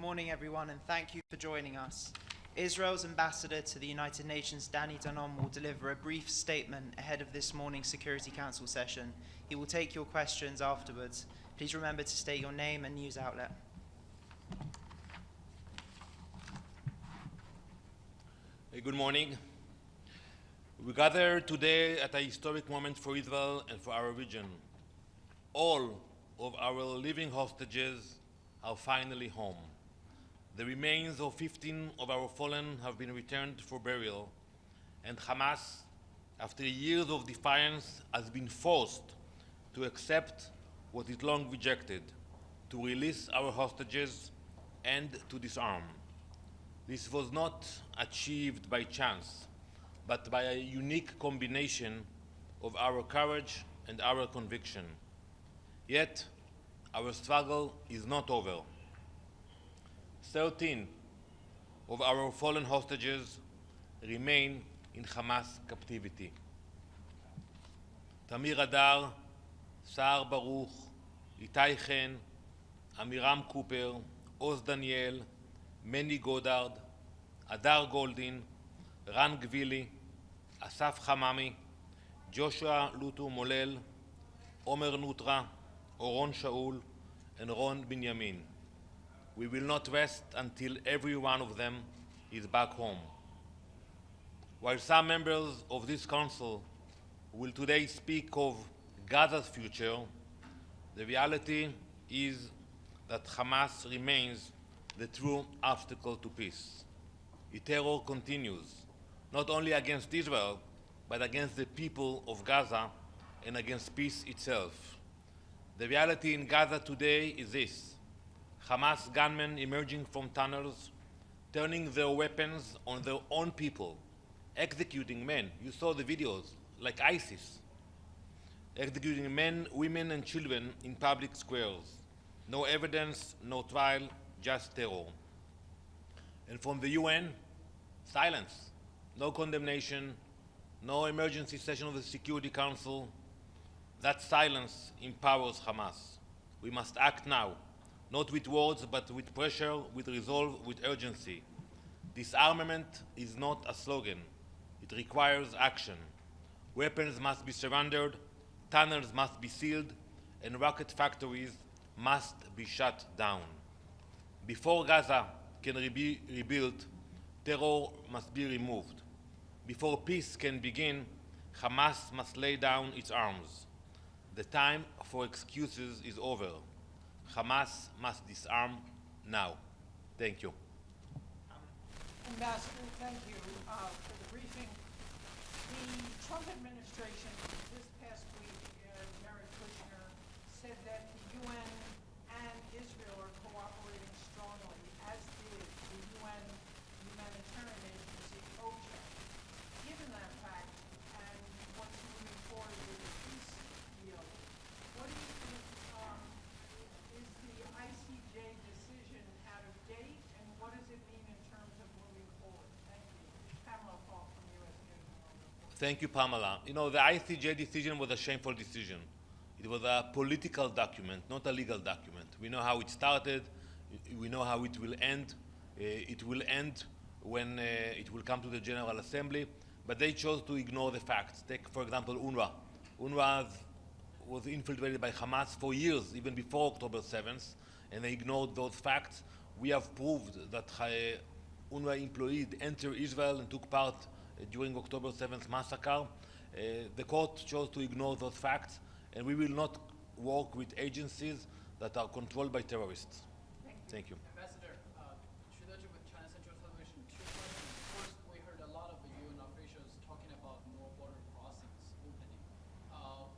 morning, everyone, and thank you for joining us. Israel's ambassador to the United Nations, Danon, will deliver a brief statement ahead of this morning's Security Council session. He will take your questions afterwards. Please remember to state your name and news outlet. Good morning. We gather today at a historic moment for Israel and for our region. All of our living hostages are finally home. The remains of 15 of our fallen have been returned for burial, and Hamas, after years of defiance, has been forced to accept what it long rejected, to release our hostages and to disarm. This was not achieved by chance, but by a unique combination of our courage and our conviction. Yet, our struggle is not over. 13 of our fallen hostages remain in Hamas captivity. Tamir Adar, Sa'ar Baruch, Itai Chen, Amiram Cooper, Oz Daniel, Manny Goddard, Adar Goldin, Ran Gvili, Asaf Hamami, Joshua Lutu Molel, Omer Nutra, Oron Shaul, and Ron Binyamin. We will not rest until every one of them is back home. While some members of this council will today speak of Gaza's future, the reality is that Hamas remains the true obstacle to peace. Its terror continues, not only against Israel, but against the people of Gaza and against peace itself. The reality in Gaza today is this: Hamas gunmen emerging from tunnels, turning their weapons on their own people, executing men. You saw the videos, like ISIS, executing men, women, and children in public squares. No evidence, no trial, just terror. And from the UN, silence, no condemnation, no emergency session of the Security Council. That silence empowers Hamas. We must act now, not with words, but with pressure, with resolve, with urgency. Disarmament is not a slogan. It requires action. Weapons must be surrendered, tunnels must be sealed, and rocket factories must be shut down. Before Gaza can be rebuilt, terror must be removed. Before peace can begin, Hamas must lay down its arms. The time for excuses is over. Hamas must disarm now. Thank you. Ambassador, thank you for the briefing. The Trump administration this past week, Jared Kushner, said that the UN and Israel are cooperating strongly, as did the UN humanitarian agency, OCHA. Given that fact, and what's moving forward with the peace deal, what do you think is the ICJ decision out of date, and what does it mean in terms of moving forward? Thank you. Pamela Paul from U.S. News and World Report. Thank you, Pamela. You know, the ICJ decision was a shameful decision. It was a political document, not a legal document. We know how it started. We know how it will end. It will end when it will come to the General Assembly, but they chose to ignore the facts. Take, for example, UNRWA. UNRWA was infiltrated by Hamas for years, even before October 7th, and they ignored those facts. We have proved that UNRWA employees entered Israel and took part during October 7th massacre. The court chose to ignore those facts, and we will not work with agencies that are controlled by terrorists. Thank you. Ambassador, Shiraji with China Central Television, two questions. First, we heard a lot of the UN officials talking about more border crossings opening.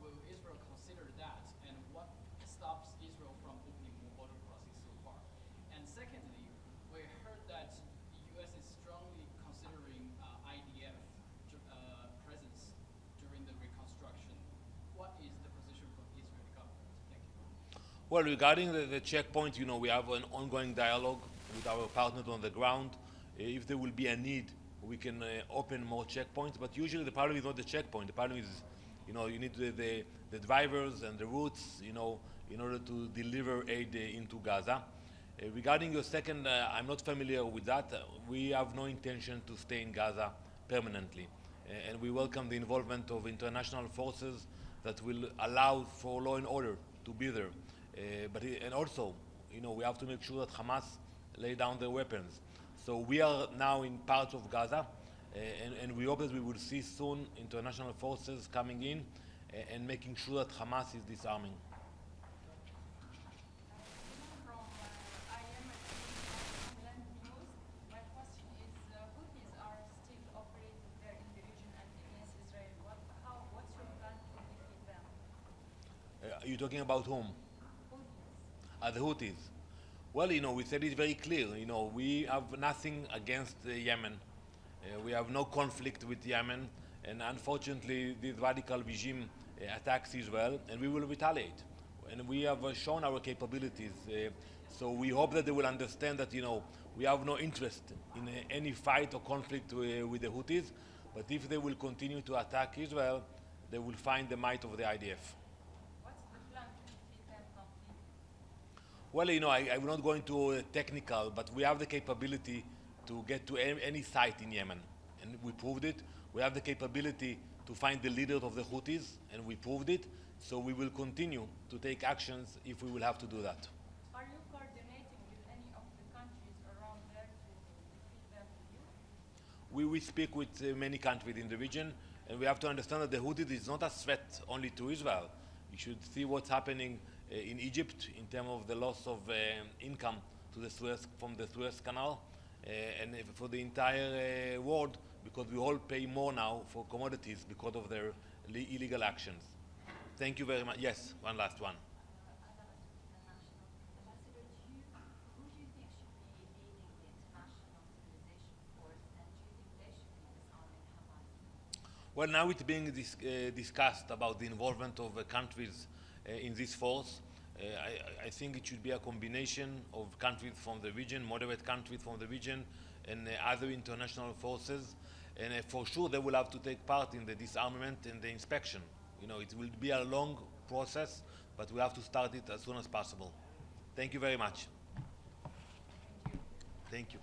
Will Israel consider that, and what stops Israel from opening more border crossings so far? And secondly, we heard that the U.S. is strongly considering IDF presence during the reconstruction. What is the position from the Israeli government? Thank you. Well, regarding the checkpoint, you know, we have an ongoing dialogue with our partners on the ground. If there will be a need, we can open more checkpoints. But usually the problem is not the checkpoint. The problem is, you know, you need the drivers and the routes, you know, in order to deliver aid into Gaza. Regarding your second, I'm not familiar with that. We have no intention to stay in Gaza permanently. And we welcome the involvement of international forces that will allow for law and order to be there. And also, we have to make sure that Hamas lay down their weapons. So we are now in parts of Gaza, and we hope that we will see soon international forces coming in and making sure that Hamas is disarming. From IM Homeland News, my question is, Houthis are still operating there in the region and against Israel. What's your plan to defeat them? Are you talking about whom? Houthis. The Houthis. Well, we said it very clear. We have nothing against Yemen. We have no conflict with Yemen, and unfortunately, this radical regime attacks Israel, and we will retaliate. And we have shown our capabilities. So we hope that they will understand that, we have no interest in any fight or conflict with the Houthis. But if they will continue to attack Israel, they will find the might of the IDF. What's the plan to defeat them completely? Well, I'm not going to technical, but we have the capability to get to any site in Yemen, and we proved it. We have the capability to find the leaders of the Houthis, and we proved it. So we will continue to take actions if we will have to do that. Are you coordinating with any of the countries around there to defeat them with you? We speak with many countries in the region, and we have to understand that the Houthis is not a threat only to Israel. You should see what's happening in Egypt in terms of the loss of income to from the Suez Canal, and for the entire world, because we all pay more now for commodities because of their illegal actions. Thank you very much. Yes, one last one. Ambassador, who do you think should be leading the international mobilization force, and do you think they should be disarming Hamas? Well, now it's being discussed about the involvement of countries in this force. I think it should be a combination of countries from the region, moderate countries from the region, and other international forces. And for sure, they will have to take part in the disarmament and the inspection. It will be a long process, but we have to start it as soon as possible. Thank you very much. Thank you. Thank you.